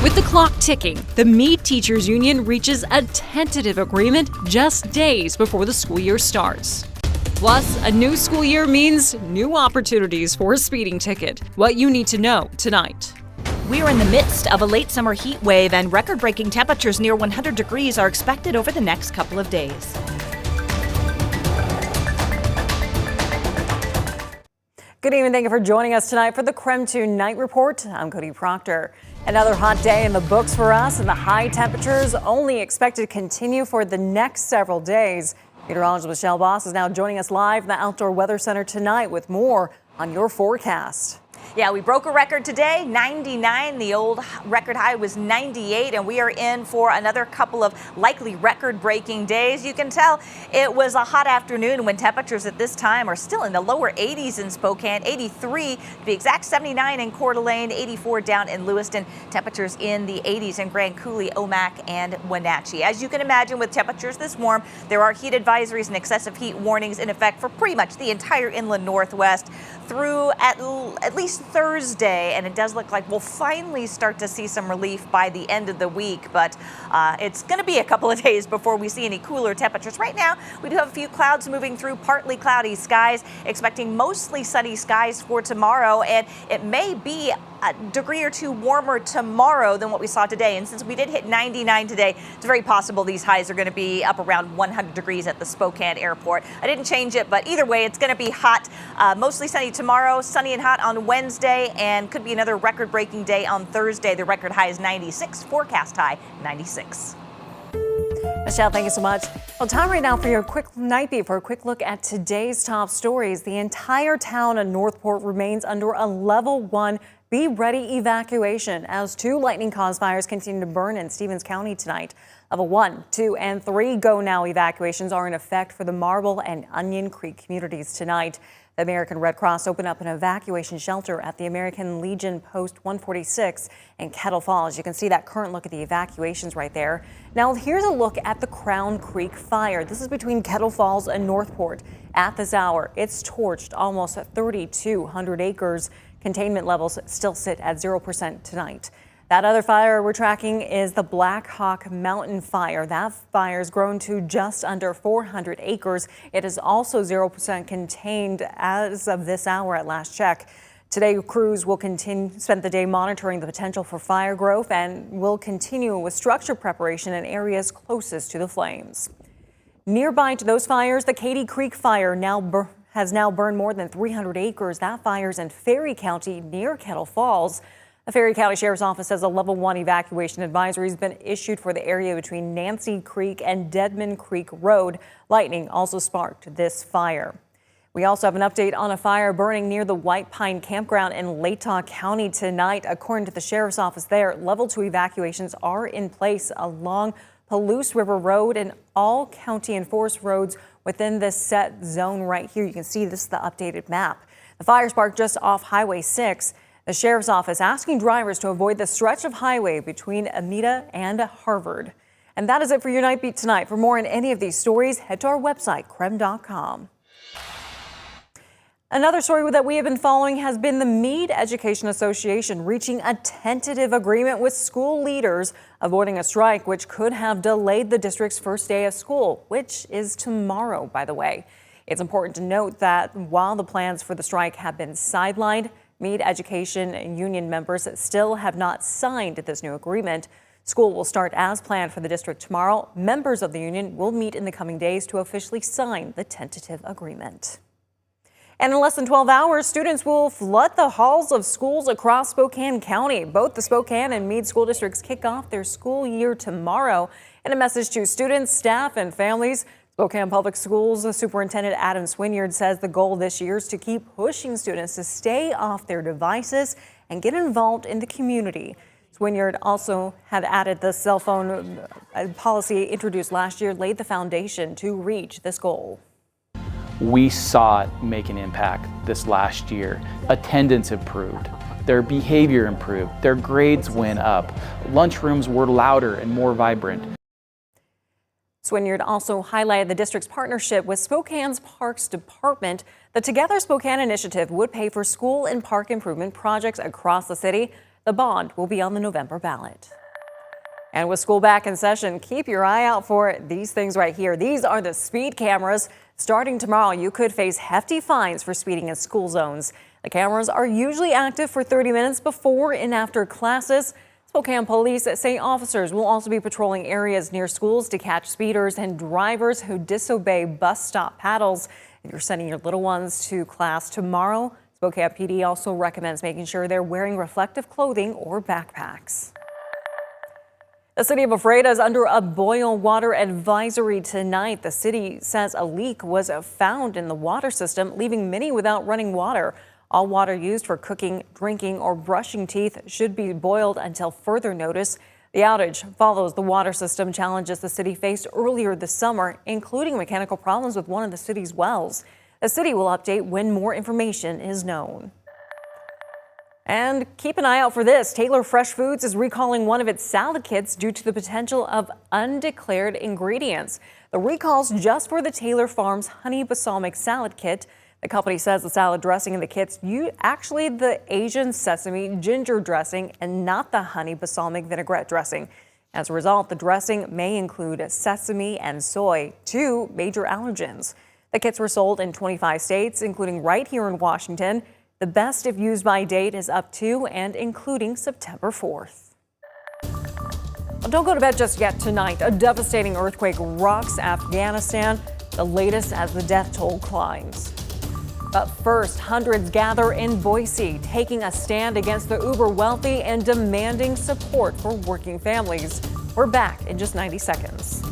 With the clock ticking, the Mead Teachers Union reaches a tentative agreement just days before the school year starts. Plus, a new school year means new opportunities for a speeding ticket. What you need to know tonight. We are in the midst of a late summer heat wave, and record-breaking temperatures near 100 degrees are expected over the next couple of days. Good evening. Thank you for joining us tonight for the KREM 2 Night Report. I'm Cody Proctor. Another hot day in the books for us, and the high temperatures only expected to continue for the next several days. Meteorologist Michelle Boss is now joining us live in the Outdoor Weather Center tonight with more on your forecast. Yeah, we broke a record today, 99. The old record high was 98, and we are in for another couple of likely record-breaking days. You can tell it was a hot afternoon when temperatures at this time are still in the lower 80s in Spokane, 83 to be exact, 79 in Coeur d'Alene, 84 down in Lewiston, temperatures in the 80s in Grand Coulee, Omak, and Wenatchee. As you can imagine, with temperatures this warm, there are heat advisories and excessive heat warnings in effect for pretty much the entire inland Northwest through at least Thursday, and it does look like we'll finally start to see some relief by the end of the week, but it's going to be a couple of days before we see any cooler temperatures. Right now, we do have a few clouds moving through, partly cloudy skies, expecting mostly sunny skies for tomorrow, and it may be a degree or two warmer tomorrow than what we saw today. And since we did hit 99 today, it's very possible these highs are going to be up around 100 degrees at the Spokane airport. I didn't change it, but either way, it's going to be hot, mostly sunny tomorrow, sunny and hot on Wednesday, and could be another record-breaking day on Thursday. The record high is 96, forecast high 96. Michelle, thank you so much. Well, time right now for your quick night beat for a quick look at today's top stories. The entire town of Northport remains under a level 1 be ready evacuation as 2 lightning-caused fires continue to burn in Stevens County tonight. Level 1, 2, and 3 go now evacuations are in effect for the Marble and Onion Creek communities tonight. The American Red Cross opened up an evacuation shelter at the American Legion Post 146 in Kettle Falls. You can see that current look at the evacuations right there. Now here's a look at the Crown Creek fire. This is between Kettle Falls and Northport. At this hour, it's torched almost 3,200 acres. Containment levels still sit at 0% tonight. That other fire we're tracking is the Black Hawk Mountain Fire. That fire's grown to just under 400 acres. It is also 0% contained as of this hour at last check. Today, crews will spend the day monitoring the potential for fire growth and will continue with structure preparation in areas closest to the flames. Nearby to those fires, the Katy Creek Fire has now burned more than 300 acres. That fire's in Ferry County near Kettle Falls. The Ferry County Sheriff's Office says a level 1 evacuation advisory has been issued for the area between Nancy Creek and Deadman Creek Road. Lightning also sparked this fire. We also have an update on a fire burning near the White Pine Campground in Latah County tonight. According to the Sheriff's Office there, level 2 evacuations are in place along Palouse River Road and all county and forest roads within this set zone right here. You can see this is the updated map. The fire sparked just off Highway 6. The Sheriff's Office asking drivers to avoid the stretch of highway between Amita and Harvard. And that is it for your Night Beat tonight. For more on any of these stories, head to our website, krem.com. Another story that we have been following has been the Mead Education Association reaching a tentative agreement with school leaders, avoiding a strike which could have delayed the district's first day of school, which is tomorrow, by the way. It's important to note that while the plans for the strike have been sidelined, Mead Education Union members still have not signed this new agreement. School will start as planned for the district tomorrow. Members of the union will meet in the coming days to officially sign the tentative agreement. And in less than 12 hours, students will flood the halls of schools across Spokane County. Both the Spokane and Mead School Districts kick off their school year tomorrow. In a message to students, staff, and families, Spokane Public Schools Superintendent Adam Swinyard says the goal this year is to keep pushing students to stay off their devices and get involved in the community. Swinyard also had added the cell phone policy introduced last year laid the foundation to reach this goal. We saw it make an impact this last year. Attendance improved, their behavior improved, their grades went up, lunchrooms were louder and more vibrant. Swinyard also highlighted the district's partnership with Spokane's Parks Department. The Together Spokane initiative would pay for school and park improvement projects across the city. The bond will be on the November ballot. And with school back in session, keep your eye out for these things right here. These are the speed cameras. Starting tomorrow, you could face hefty fines for speeding in school zones. The cameras are usually active for 30 minutes before and after classes. Spokane police say officers will also be patrolling areas near schools to catch speeders and drivers who disobey bus stop paddles. If you're sending your little ones to class tomorrow, Spokane PD also recommends making sure they're wearing reflective clothing or backpacks. The city of Ephrata is under a boil water advisory tonight. The city says a leak was found in the water system, leaving many without running water. All water used for cooking, drinking, or brushing teeth should be boiled until further notice. The outage follows the water system challenges the city faced earlier this summer, including mechanical problems with one of the city's wells. The city will update when more information is known. And keep an eye out for this. Taylor Fresh Foods is recalling one of its salad kits due to the potential of undeclared ingredients. The recall's just for the Taylor Farms honey balsamic salad kit. The company says the salad dressing in the kit's actually the Asian sesame ginger dressing and not the honey balsamic vinaigrette dressing. As a result, the dressing may include sesame and soy, two major allergens. The kits were sold in 25 states, including right here in Washington. The best if used by date is up to and including September 4th. Well, don't go to bed just yet tonight. A devastating earthquake rocks Afghanistan, the latest as the death toll climbs. But first, hundreds gather in Boise, taking a stand against the uber wealthy and demanding support for working families. We're back in just 90 seconds.